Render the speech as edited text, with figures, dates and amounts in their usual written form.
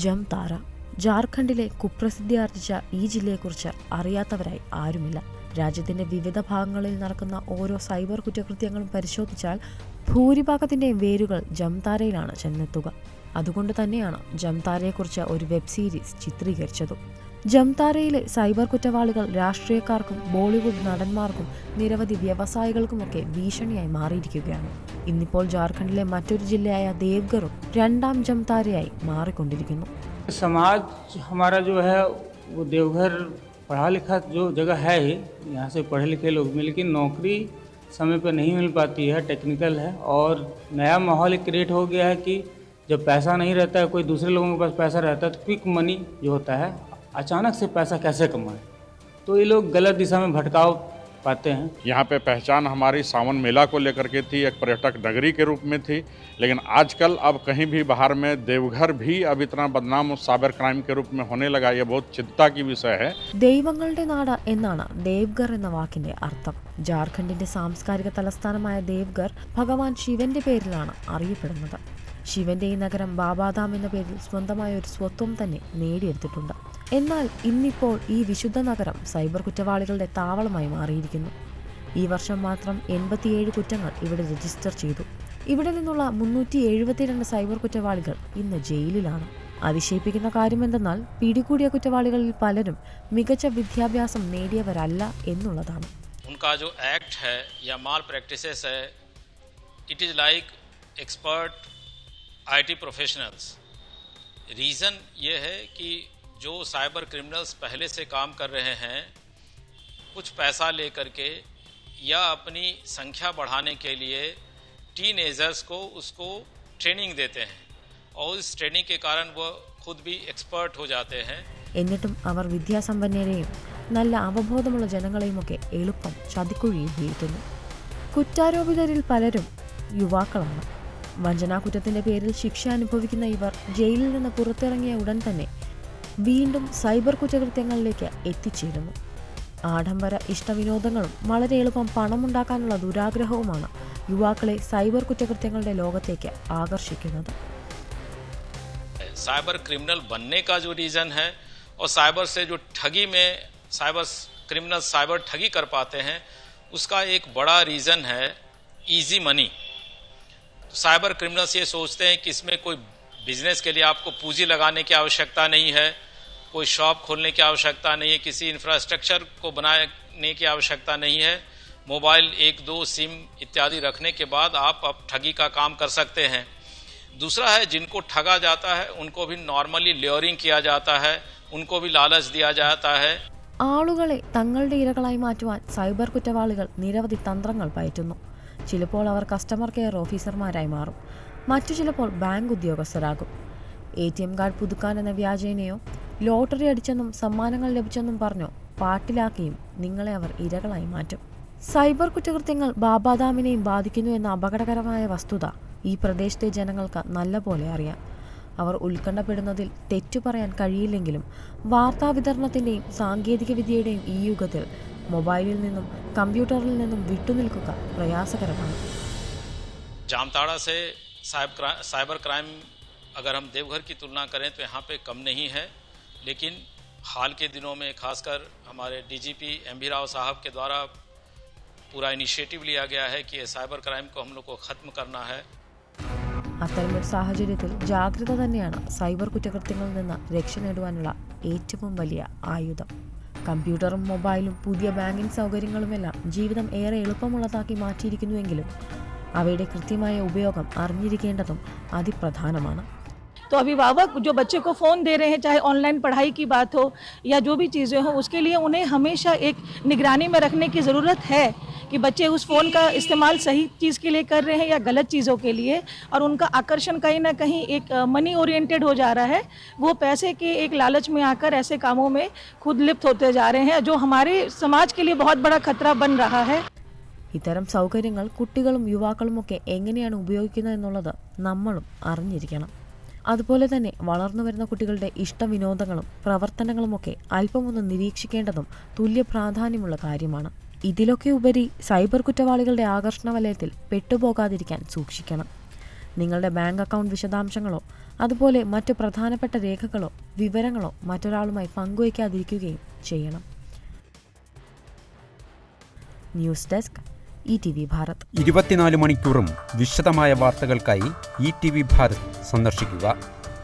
ജംതാര. ജാർഖണ്ഡിലെ കുപ്രസിദ്ധിയാർജിച്ച ഈ ജില്ലയെക്കുറിച്ച് അറിയാത്തവരായി ആരുമില്ല. രാജ്യത്തിന്റെ വിവിധ ഭാഗങ്ങളിൽ നടക്കുന്ന ഓരോ സൈബർ കുറ്റകൃത്യങ്ങളും പരിശോധിച്ചാൽ ഭൂരിഭാഗത്തിന്റെയും വേരുകൾ ജംതാരയിലാണ് ചെന്നെത്തുക. അതുകൊണ്ട് തന്നെയാണ് ജംതാരയെക്കുറിച്ച് ഒരു വെബ് സീരീസ് ചിത്രീകരിച്ചതും. ജംതാരയിലെ സൈബർ കുറ്റവാളികൾ രാഷ്ട്രീയക്കാർക്കും ബോളിവുഡ് നടന്മാർക്കും നിരവധി വ്യവസായികൾക്കുമൊക്കെ ഭീഷണിയായി മാറിയിരിക്കുകയാണ്. ഇന്നിപ്പോൾ ജാർഖണ്ഡിലെ മറ്റൊരു ജില്ലയായ ദേവ്ഗറും രണ്ടാം ജംതാരയായി മാറിക്കൊണ്ടിരിക്കുന്നു. समाज हमारा जो है वो देवघर पढ़ा लिखा जो जगह है ही, यहाँ से पढ़े लिखे लोग में, लेकिन नौकरी समय पर नहीं मिल पाती है, टेक्निकल है। और नया माहौल क्रिएट हो गया है कि जब पैसा नहीं रहता है, कोई दूसरे लोगों के पास पैसा रहता है, तो क्विक मनी जो होता है, अचानक से पैसा कैसे कमाएं, तो ये लोग गलत दिशा में भटकाव पाते हैं। यहाँ पे पहचान हमारी सावन मेला को लेकर के थी, एक पर्यटक नगरी के रूप में थी, लेकिन आजकल अब कहीं भी बाहर में देवघर भी अब इतना बदनाम साइबर क्राइम के रूप में होने लगा। ये बहुत चिंता की विषय है. ദൈവങ്ങളുടെ നാട് എന്നാണ് ദേവ്ഗർ എന്ന വാക്കിന്റെ അർത്ഥം. ജാർഖണ്ഡിന്റെ സാംസ്കാരിക തലസ്ഥാനമായ ദേവ്ഗർ ഭഗവാൻ ശിവന്റെ പേരിലാണ് അറിയപ്പെടുന്നത്. ശിവന്റെ ഈ നഗരം ബാബാധാം എന്ന പേരിൽ സ്വന്തമായ ഒരു സ്വത്വം തന്നെ നേടിയെടുത്തിട്ടുണ്ട്. എന്നാൽ ഇന്നിപ്പോൾ ഈ വിശുദ്ധ നഗരം സൈബർ കുറ്റവാളികളുടെ താവളമായി മാറിയിരിക്കുന്നു. ഈ വർഷം മാത്രം 87 കുറ്റങ്ങൾ ഇവിടെ രജിസ്റ്റർ ചെയ്തു. ഇവിടെ നിന്നുള്ള 372 സൈബർ കുറ്റവാളികൾ ഇന്ന് ജയിലിലാണ്. അതിശയിപ്പിക്കുന്ന കാര്യമെന്തെന്നാൽ പിടികൂടിയ കുറ്റവാളികളിൽ പലരും മികച്ച വിദ്യാഭ്യാസം നേടിയവരല്ല എന്നുള്ളതാണ്. उनका जो एक्ट है या माल प्रैक्टिसेस है, it is like expert IT professionals. Reason ये है कि जो साइबर क्रिमिनल्स पहले से काम कर रहे हैं, कुछ पैसा ले करके या अपनी संख्या बढ़ाने के लिए टीनेजर्स को उसको ट्रेनिंग देते हैं और इस ट्रेनिंग के कारण वो खुद भी एक्सपर्ट हो जाते हैं. എന്നിട്ടും അവർ വിദ്യാസമ്പന്നരെയും നല്ല അവബോധമുള്ള ജനങ്ങളെയുമൊക്കെ എളുപ്പം ചതിക്കുഴിയിൽ വീഴ്ത്തുന്നു. കുറ്റാരോപിതരിൽ പലരും യുവാക്കളാണ്. വഞ്ചനാകുറ്റത്തിന്റെ പേരിൽ ശിക്ഷ അനുഭവിക്കുന്ന ഇവർ ജയിലിൽ നിന്ന് പുറത്തിറങ്ങിയ ഉടൻ തന്നെ വീണ്ടും സൈബർ കുറ്റകൃത്യങ്ങളിലേക്ക് എത്തിച്ചേരുന്നു. ആഡംബര ഇഷ്ടവിനോദങ്ങളും വളരെ എളുപ്പം പണമുണ്ടാക്കാനുള്ള ദുരാഗ്രഹവുമാണ് യുവാക്കളെ സൈബർ കുറ്റകൃത്യങ്ങളുടെ ലോകത്തേക്ക് ആകർഷിക്കുന്നത്. साइबर क्रिमिनल बनने का जो रीज़न है और साइबर से जो ठगी में साइबर क्रिमिनल साइबर ठगी कर पाते हैं, उसका एक बड़ा रीज़न है इजी मनी. तो साइबर क्रिमिनल्स ये सोचते हैं कि इसमें कोई बिजनेस के लिए आपको पूंजी लगाने की आवश्यकता नहीं है, कोई शॉप खोलने की आवश्यकता नहीं है, किसी इंफ्रास्ट्रक्चर को बनाने की आवश्यकता नहीं है. मोबाइल 1-2 सिम इत्यादि रखने के बाद आप अब ठगी का काम कर सकते हैं. दूसरा है, जिनको ठगा जाता है उनको भी नॉर्मली लेयरिंग किया जाता है, उनको भी लालच दिया जाता है. ആളുകളെ തങ്ങളുടെ ഇരകളായി മാറ്റുവാൻ സൈബർ കുറ്റവാളികൾ നിരവധി തന്ത്രങ്ങൾ പയറ്റുന്നു. ചിലപ്പോൾ അവർ കസ്റ്റമർ കെയർ ഓഫീസർമാരായി മാറും, മറ്റു ചിലപ്പോൾ ബാങ്ക് ഉദ്യോഗസ്ഥരാകും. ATM കാർഡ് പുതുക്കാൻ എന്ന വ്യാജേനയോ ലോട്ടറി അടിച്ചെന്നും സമ്മാനങ്ങൾ ലഭിച്ചെന്നും പറഞ്ഞോ പാട്ടിലാക്കിയും നിങ്ങളെ അവർ ഇരകളായി മാറ്റും. സൈബർ കുറ്റകൃത്യങ്ങൾ ബാബാധാമിനെയും ബാധിക്കുന്നു എന്ന അപകടകരമായ വസ്തുത ഈ പ്രദേശത്തെ ജനങ്ങൾക്ക് നല്ലപോലെ അറിയാം. അവർ ഉത്കണ്ഠപ്പെടുന്നതിൽ തെറ്റു പറയാൻ കഴിയില്ലെങ്കിലും വാർത്താ വിതരണത്തിൻ്റെയും സാങ്കേതിക വിദ്യയുടെയും ഈ യുഗത്തിൽ മൊബൈലിൽ നിന്നും കമ്പ്യൂട്ടറിൽ നിന്നും വിട്ടുനിൽക്കുക പ്രയാസകരമാണ്. जामताड़ा से साइबर क्राइम अगर हम देवघर की तुलना करें तो यहाँ पे कम नहीं है, लेकिन हाल के दिनों में खासकर हमारे DGP MV राव साहब के द्वारा पूरा इनिशिएटिव लिया गया है कि साइबर क्राइम को हम लोग को ख़त्म करना है. അത്തരമൊരു സാഹചര്യത്തിൽ ജാഗ്രത തന്നെയാണ് സൈബർ കുറ്റകൃത്യങ്ങളിൽ നിന്ന് രക്ഷ നേടുവാനുള്ള ഏറ്റവും വലിയ ആയുധം. കമ്പ്യൂട്ടറും മൊബൈലും പുതിയ ബാങ്കിംഗ് സൗകര്യങ്ങളുമെല്ലാം ജീവിതം ഏറെ എളുപ്പമുള്ളതാക്കി മാറ്റിയിരിക്കുന്നുവെങ്കിലും അവയുടെ കൃത്യമായ ഉപയോഗം അറിഞ്ഞിരിക്കേണ്ടതും അതിപ്രധാനമാണ്. तो अभिभावक जो बच्चे को फ़ोन दे रहे हैं, चाहे ऑनलाइन पढ़ाई की बात हो या जो भी चीज़ें हों, उसके लिए उन्हें हमेशा एक निगरानी में रखने की ज़रूरत है कि बच्चे उस फ़ोन का इस्तेमाल सही चीज़ के लिए कर रहे हैं या गलत चीज़ों के लिए, और उनका आकर्षण कहीं ना कहीं एक मनी ओरिएंटेड हो जा रहा है. वो पैसे के एक लालच में आकर ऐसे कामों में खुद लिप्त होते जा रहे हैं, जो हमारे समाज के लिए बहुत बड़ा खतरा बन रहा है. ഇത്തരം സൗകര്യങ്ങൾ കുട്ടികളും യുവാക്കളുമൊക്കെ എങ്ങനെയാണ് ഉപയോഗിക്കുന്നത് എന്നുള്ളത് നമ്മളും അറിഞ്ഞിരിക്കണം. അതുപോലെ തന്നെ വളർന്നു വരുന്ന കുട്ടികളുടെ ഇഷ്ടവിനോദങ്ങളും പ്രവർത്തനങ്ങളുമൊക്കെ അല്പമൊന്ന് നിരീക്ഷിക്കേണ്ടതും തുല്യ പ്രാധാന്യമുള്ള കാര്യമാണ്. ഇതിലൊക്കെ ഉപരി സൈബർ കുറ്റവാളികളുടെ ആകർഷണ വലയത്തിൽ പെട്ടുപോകാതിരിക്കാൻ സൂക്ഷിക്കണം. നിങ്ങളുടെ ബാങ്ക് അക്കൗണ്ട് വിശദാംശങ്ങളോ അതുപോലെ മറ്റു പ്രധാനപ്പെട്ട രേഖകളോ വിവരങ്ങളോ മറ്റൊരാളുമായി പങ്കുവയ്ക്കാതിരിക്കുകയും ചെയ്യണം. News desk ETV Bharat. 24 മണിക്കൂറും വിശദമായ വാർത്തകൾക്കായി ETV ഭാരത് സന്ദർശിക്കുക.